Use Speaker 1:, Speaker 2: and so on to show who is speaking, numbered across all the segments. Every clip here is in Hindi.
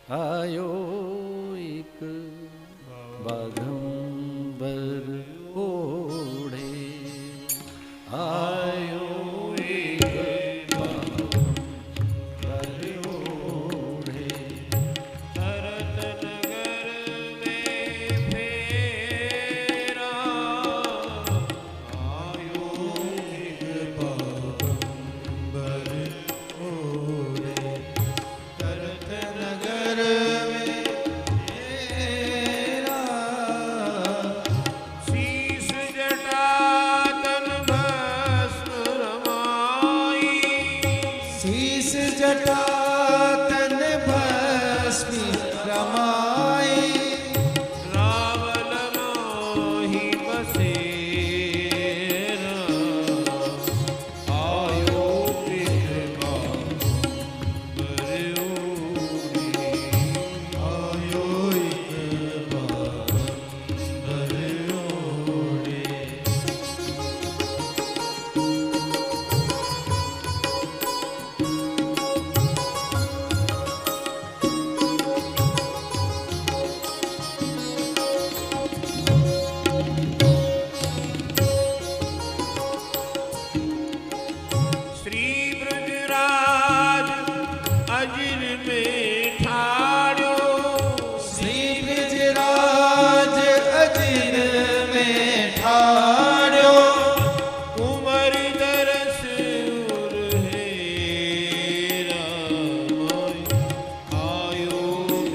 Speaker 1: आयो एक बाघंबर ओढ़े, आयो एक बाघंबर ओढ़े,
Speaker 2: भरत नगर में फेरा, आयो एक बाघंबर ओढ़े, भरत नगर में फेरा, शीश जटा तन भस्म रमाई, शीश जटा तन भस्म रमाई, रावण मोहि बसेरा, आयो कृपा बरओ, आयो कृपा बरओ। श्री ब्रजराज अजिर में ठाड़ो, श्री ब्रजराज अजिर में ठाड़ो, कुंवर दरस उर हेरा, आयो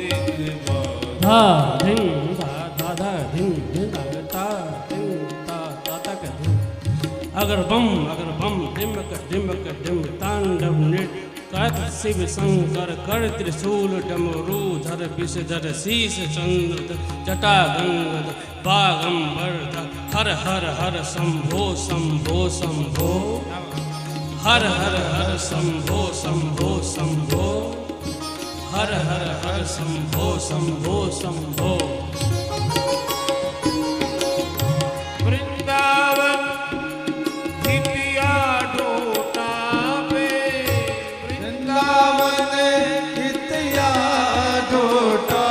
Speaker 2: एक बार
Speaker 3: धा धिं धा धा धा धिं धिं धा ता धिं ता ता ता का धिं। अगर बम डिमक डिम तांडव नृत्य शिव शंकर कर त्रिशूल डमरू धर विषधर शीश चंद्र जटा गंग बागंबर हर हर हर शंभो शंभो शंभो, हर हर हर शंभो शंभो शंभो, हर हर हर शंभो शंभो शंभो।
Speaker 2: वृंदावन हितिया ढोटा पे, वृंदावन हितिया ढोटा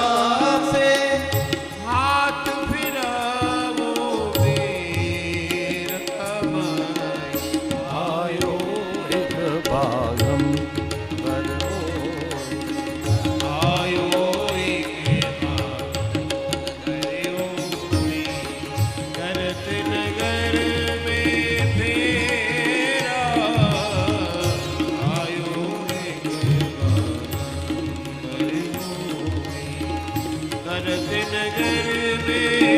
Speaker 2: पे, हाथ फिरावो बेर कमाई,
Speaker 1: आयो एक बाघंबर ओढ़े,
Speaker 2: आयो एक बरओ, करत नगर में फेरा, आयो एक बरओ, करत नगर में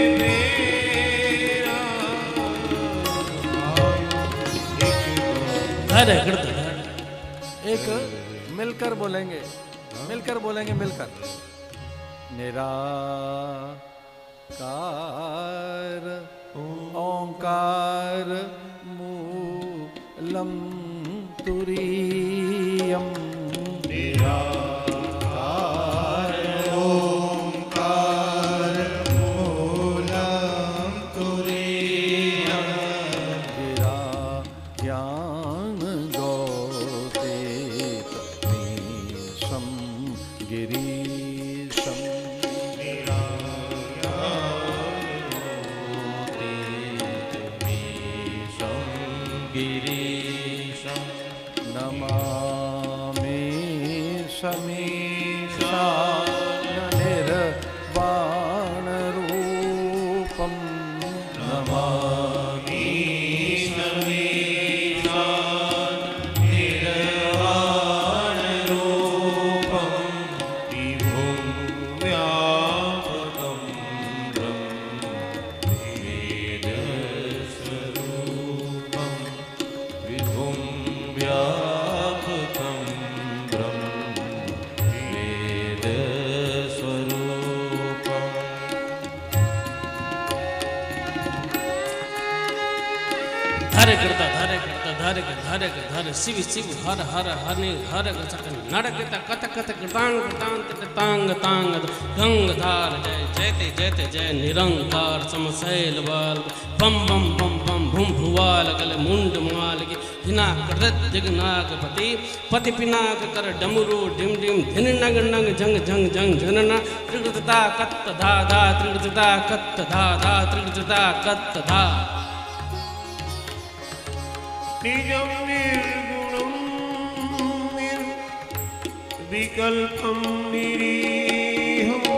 Speaker 2: फेरा, आयो एक
Speaker 3: धर
Speaker 1: एक मिलकर बोलेंगे, मिलकर बोलेंगे, मिलकर। निराकार ओंकार मूलम तुरीयम,
Speaker 2: निराकार ओंकार मूलम तुरीयम,
Speaker 1: गिरा ज्ञान गौतेतमीशं गिरीशं,
Speaker 2: गिरीशं
Speaker 1: नमामि समीशाननिर्वाणरूपं,
Speaker 2: नमामि निर्वाणरूपं, विभुं व्यापकं वेदस्वरूपं, विभुं व्यापकं वेदस्वरूपम्।
Speaker 3: धारे करता धर धर शिव शिव हर हर हनि हर सक नरक कत कत कृतांग कृतांत तांग तांग गंगधार जय जयते जयते जय निरंकार समशैल बल बम बम बम बम भूम भुवाल गल मुंड माल की हिना कृत जगनागपति पति पिनाक कर डमरू डिम डिम धिन नग नग जंग जंग जंग जनना त्रिगृतता कत्त धा धा त्रिगृतता कत्त धा धा त्रिगृतता कत्त धा
Speaker 4: निजं निर्गुणं निर्विकल्पं निरीहम्